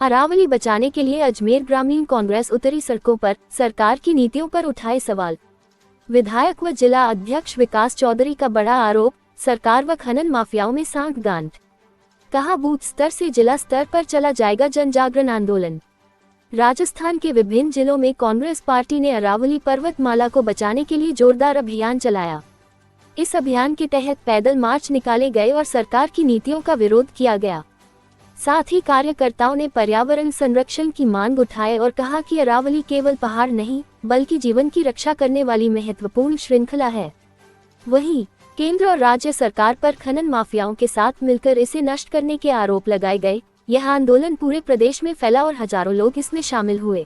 अरावली बचाने के लिए अजमेर ग्रामीण कांग्रेस उतरी सड़कों पर, सरकार की नीतियों पर उठाए सवाल। विधायक व जिला अध्यक्ष विकास चौधरी का बड़ा आरोप, सरकार व खनन माफियाओं में सांठगांठ। कहा, बूथ स्तर से जिला स्तर पर चला जाएगा जन जागरण आंदोलन। राजस्थान के विभिन्न जिलों में कांग्रेस पार्टी ने अरावली पर्वतमाला को बचाने के लिए जोरदार अभियान चलाया। इस अभियान के तहत पैदल मार्च निकाले गए और सरकार की नीतियों का विरोध किया गया। साथ ही कार्यकर्ताओं ने पर्यावरण संरक्षण की मांग उठाए और कहा कि अरावली केवल पहाड़ नहीं, बल्कि जीवन की रक्षा करने वाली महत्वपूर्ण श्रृंखला है। वहीं केंद्र और राज्य सरकार पर खनन माफियाओं के साथ मिलकर इसे नष्ट करने के आरोप लगाए गए। यह आंदोलन पूरे प्रदेश में फैला और हजारों लोग इसमें शामिल हुए।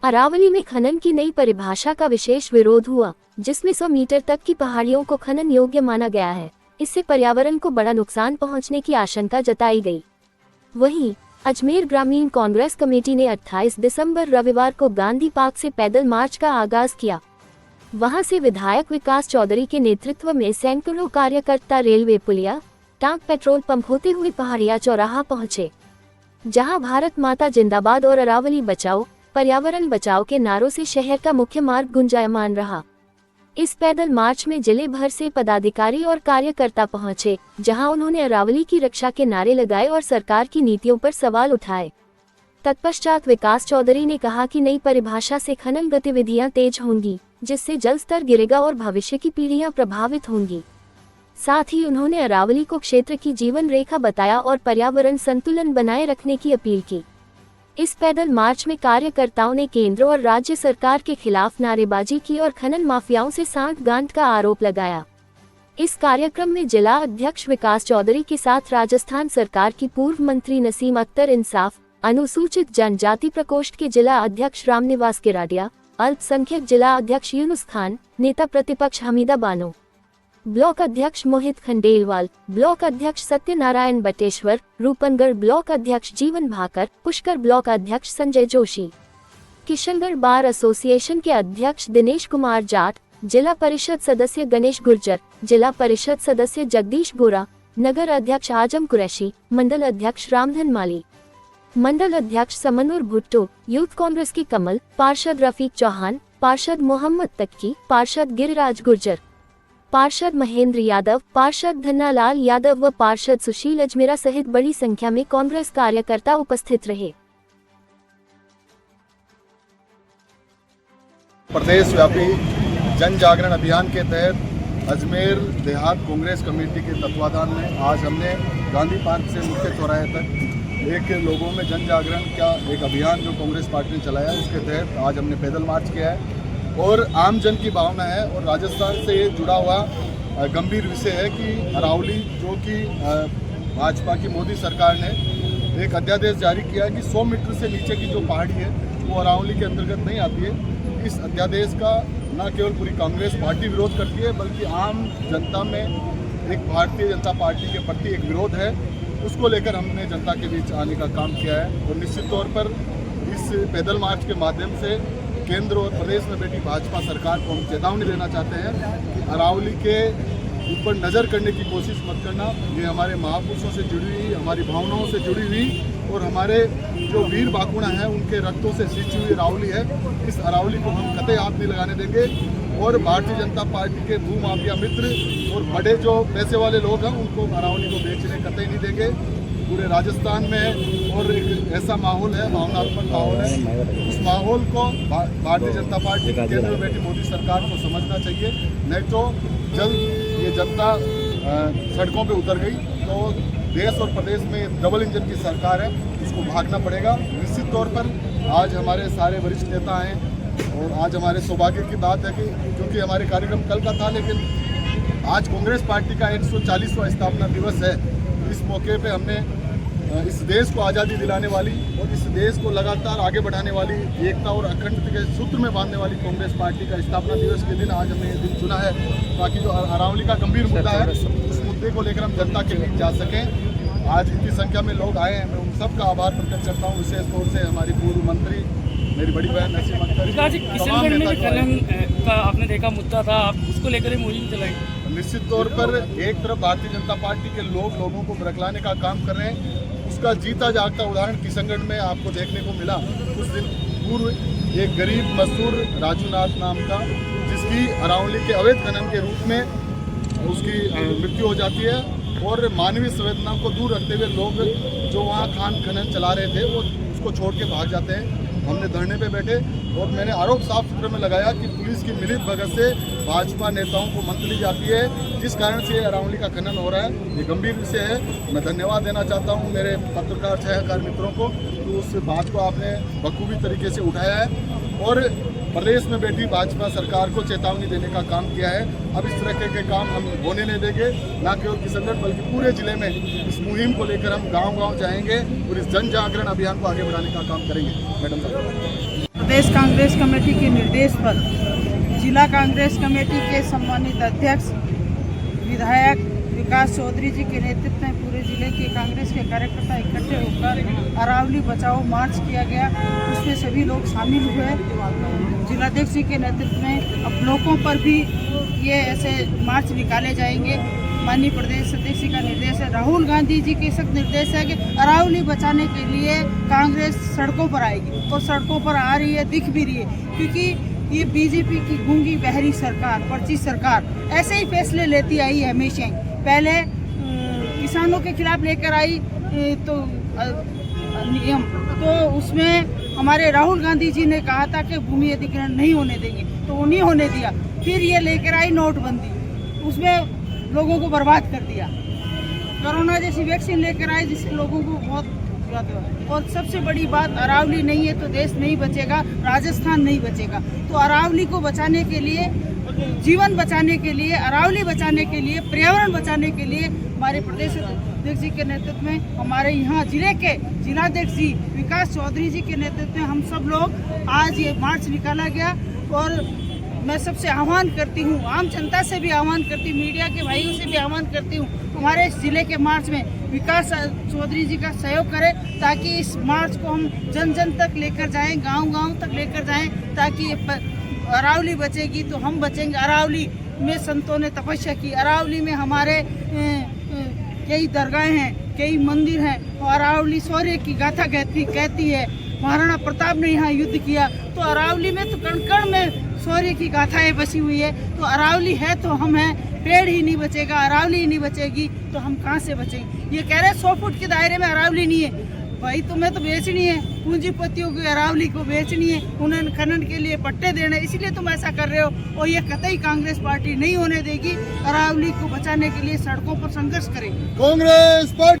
अरावली में खनन की नई परिभाषा का विशेष विरोध हुआ, जिसमें 100 मीटर तक की पहाड़ियों को खनन योग्य माना गया है। इससे पर्यावरण को बड़ा नुकसान पहुंचने की आशंका जताई गई। वहीं अजमेर ग्रामीण कांग्रेस कमेटी ने 28 दिसंबर रविवार को गांधी पार्क से पैदल मार्च का आगाज किया। वहां से विधायक विकास चौधरी के नेतृत्व में सैकड़ों कार्यकर्ता रेलवे पुलिया, टांक, पेट्रोल पंप होते हुए पहाड़िया चौराहा पहुंचे, जहां भारत माता जिंदाबाद और अरावली बचाओ, पर्यावरण बचाओ के नारों से शहर का मुख्य मार्ग गुंजायमान रहा। इस पैदल मार्च में जिले भर से पदाधिकारी और कार्यकर्ता पहुंचे, जहां उन्होंने अरावली की रक्षा के नारे लगाए और सरकार की नीतियों पर सवाल उठाए। तत्पश्चात विकास चौधरी ने कहा कि नई परिभाषा से खनन गतिविधियां तेज होंगी, जिससे जल स्तर गिरेगा और भविष्य की पीढ़ियां प्रभावित होंगी। साथ ही उन्होंने अरावली को क्षेत्र की जीवन रेखा बताया और पर्यावरण संतुलन बनाए रखने की अपील की। इस पैदल मार्च में कार्यकर्ताओं ने केंद्र और राज्य सरकार के खिलाफ नारेबाजी की और खनन माफियाओं से सांठगांठ का आरोप लगाया। इस कार्यक्रम में जिला अध्यक्ष विकास चौधरी के साथ राजस्थान सरकार की पूर्व मंत्री नसीम अख्तर इंसाफ, अनुसूचित जनजाति प्रकोष्ठ के जिला अध्यक्ष रामनिवास किराडिया, अल्पसंख्यक जिला अध्यक्ष यूनुस खान, नेता प्रतिपक्ष हमीदा बानो, ब्लॉक अध्यक्ष मोहित खंडेलवाल, ब्लॉक अध्यक्ष सत्यनारायण बटेश्वर, रूपनगढ़ ब्लॉक अध्यक्ष जीवन भाकर, पुष्कर ब्लॉक अध्यक्ष संजय जोशी, किशनगढ़ बार एसोसिएशन के अध्यक्ष दिनेश कुमार जाट, जिला परिषद सदस्य गणेश गुर्जर, जिला परिषद सदस्य जगदीश बोरा, नगर अध्यक्ष आजम कुरैशी, मंडल अध्यक्ष रामधन माली, मंडल अध्यक्ष समनुर भुट्टो, यूथ कांग्रेस की कमल, पार्षद रफीक चौहान, पार्षद मोहम्मद तक्की, पार्षद गिरिराज गुर्जर, पार्षद महेंद्र यादव, पार्षद धन्नालाल यादव व पार्षद सुशील अजमेरा सहित बड़ी संख्या में कांग्रेस कार्यकर्ता उपस्थित रहे। प्रदेश व्यापी जन जागरण अभियान के तहत अजमेर देहात कांग्रेस कमेटी के तत्वाधान में आज हमने गांधी पार्क से मुख्य चौराहे तक एक लोगों में जन जागरण का एक अभियान जो कांग्रेस पार्टी ने चलाया, उसके तहत आज हमने पैदल मार्च किया है। और आम जन की भावना है और राजस्थान से जुड़ा हुआ गंभीर विषय है कि अरावली, जो कि भाजपा की मोदी सरकार ने एक अध्यादेश जारी किया कि 100 मीटर से नीचे की जो पहाड़ी है वो अरावली के अंतर्गत नहीं आती है। इस अध्यादेश का न केवल पूरी कांग्रेस पार्टी विरोध करती है, बल्कि आम जनता में एक भारतीय जनता पार्टी के प्रति एक विरोध है। उसको लेकर हमने जनता के बीच आने का काम किया है और निश्चित तौर पर इस पैदल मार्च के माध्यम से केंद्र और प्रदेश में बैठी भाजपा सरकार को हम चेतावनी देना चाहते हैं कि अरावली के ऊपर नज़र करने की कोशिश मत करना। ये हमारे महापुरुषों से जुड़ी हुई, हमारी भावनाओं से जुड़ी हुई और हमारे जो वीर बाकुड़ा हैं उनके रक्तों से सींची हुई अरावली है। इस अरावली को हम कतई हाथ नहीं लगाने देंगे और भारतीय जनता पार्टी के भू माफिया मित्र और बड़े जो पैसे वाले लोग हैं उनको अरावली को बेचने कतई नहीं देंगे। पूरे राजस्थान में और एक ऐसा माहौल है, भावनात्मक माहौल है, उस माहौल को भारतीय जनता पार्टी केंद्र में बैठी मोदी सरकार को समझना चाहिए। नहीं तो जल्द ये जनता सड़कों पे उतर गई तो देश और प्रदेश में डबल इंजन की सरकार है, उसको भागना पड़ेगा। निश्चित तौर पर आज हमारे सारे वरिष्ठ नेता हैं और आज हमारे सौभाग्य की बात है कि क्योंकि हमारे कार्यक्रम कल का था, लेकिन आज कांग्रेस पार्टी का 140वां स्थापना दिवस है। इस मौके पे हमने इस देश को आज़ादी दिलाने वाली और इस देश को लगातार आगे बढ़ाने वाली, एकता और अखंडता के सूत्र में बांधने वाली कांग्रेस पार्टी का स्थापना दिवस के दिन आज हमने ये दिन चुना है, ताकि जो अरावली का गंभीर मुद्दा है उस मुद्दे को लेकर हम जनता के बीच जा सकें। आज इतनी संख्या में लोग आए हैं, मैं उन सबका आभार प्रकट करता हूँ। विशेष तौर से हमारी पूर्व मंत्री, मेरी बड़ी बहन नसीम अख्तर, किशनगढ़ में खनन का आपने देखा मुद्दा था, आप उसको लेकर मुहिम चलाई। निश्चित तौर पर एक तरफ भारतीय जनता पार्टी के लोगों को बरकलाने का काम कर रहे हैं, उसका उसका जीता जागता उदाहरण किशनगढ़ में आपको देखने को मिला। कुछ दिन पूर्व एक गरीब मजदूर राजू नाथ नाम का, जिसकी अरावली के अवैध खनन के रूप में उसकी मृत्यु हो जाती है, और मानवीय संवेदना को दूर रखते हुए लोग जो वहाँ खान खनन चला रहे थे वो उसको छोड़ के भाग जाते हैं। हमने धरने पे बैठे और मैंने आरोप साफ सुथरे में लगाया कि पुलिस की मिलित भगत से भाजपा नेताओं को मंत ली जाती है, जिस कारण से अरावली का खनन हो रहा है। ये गंभीर विषय है। मैं धन्यवाद देना चाहता हूँ मेरे पत्रकार छायाकार मित्रों को, तो उस बात को आपने बखूबी तरीके से उठाया है और प्रदेश में बैठी भाजपा सरकार को चेतावनी देने का काम किया है। अब इस तरह के काम हम होने नहीं देंगे, न केवल किशनगढ़ बल्कि पूरे जिले में इस मुहिम को लेकर हम गांव-गांव जाएंगे और इस जन जागरण अभियान को आगे बढ़ाने का काम करेंगे। मैडम साहब, प्रदेश कांग्रेस कमेटी के निर्देश पर जिला कांग्रेस कमेटी के सम्मानित अध्यक्ष विधायक विकास चौधरी जी के नेतृत्व में पूरे जिले के कांग्रेस के कार्यकर्ता इकट्ठे होकर अरावली बचाओ मार्च किया गया। उसमें सभी लोग शामिल हुए। जिलाध्यक्ष जी के नेतृत्व में अब ब्लॉकों पर भी ये ऐसे मार्च निकाले जाएंगे। माननीय प्रदेश अध्यक्ष जी का निर्देश है, राहुल गांधी जी के सख्त निर्देश है कि अरावली बचाने के लिए कांग्रेस सड़कों पर आएगी और सड़कों पर आ रही है, दिख भी रही है, क्योंकि ये बीजेपी की गूंगी बहरी सरकार, पर्ची सरकार ऐसे ही फैसले लेती आई है हमेशा। पहले किसानों के खिलाफ लेकर आई तो नियम, तो उसमें हमारे राहुल गांधी जी ने कहा था कि भूमि अधिग्रहण नहीं होने देंगे, तो वो नहीं होने दिया। फिर ये लेकर आई नोटबंदी, उसमें लोगों को बर्बाद कर दिया। कोरोना जैसी वैक्सीन लेकर आए जिससे लोगों को बहुत याद हुआ। और सबसे बड़ी बात, अरावली नहीं है तो देश नहीं बचेगा, राजस्थान नहीं बचेगा। तो अरावली को बचाने के लिए, जीवन बचाने के लिए, अरावली बचाने के लिए, पर्यावरण बचाने के लिए हमारे प्रदेश अध्यक्ष जी के नेतृत्व में, हमारे यहाँ जिले के जिलाध्यक्ष जी विकास चौधरी जी के नेतृत्व में हम सब लोग आज ये मार्च निकाला गया। और मैं सबसे आह्वान करती हूँ, आम जनता से भी आह्वान करती हूँ, मीडिया के भाइयों से भी आह्वान करती हूँ, हमारे इस जिले के मार्च में विकास चौधरी जी का सहयोग करें, ताकि इस मार्च को हम जन जन तक लेकर जाएं, गांव-गांव तक लेकर जाएं, ताकि ये अरावली बचेगी तो हम बचेंगे। अरावली में संतों ने तपस्या की, अरावली में हमारे कई दरगाहें हैं, कई मंदिर हैं, और अरावली शौर्य की गाथा कहती है। महाराणा प्रताप ने यहाँ युद्ध किया, तो अरावली में तो कण कण में शौर्य की गाथाएं बसी हुई है। तो अरावली है तो हम हैं, पेड़ ही नहीं बचेगा, अरावली ही नहीं बचेगी तो हम कहाँ से बचेंगे। ये कह रहे 100 फुट के दायरे में अरावली नहीं है, भाई तुम्हें तो बेचनी है, पूंजीपतियों की अरावली को बेचनी है, उन्हें खनन के लिए पट्टे देने, इसलिए तुम ऐसा कर रहे हो। और ये कतई कांग्रेस पार्टी नहीं होने देगी। अरावली को बचाने के लिए सड़कों पर संघर्ष करेंगे। कांग्रेस पार्टी।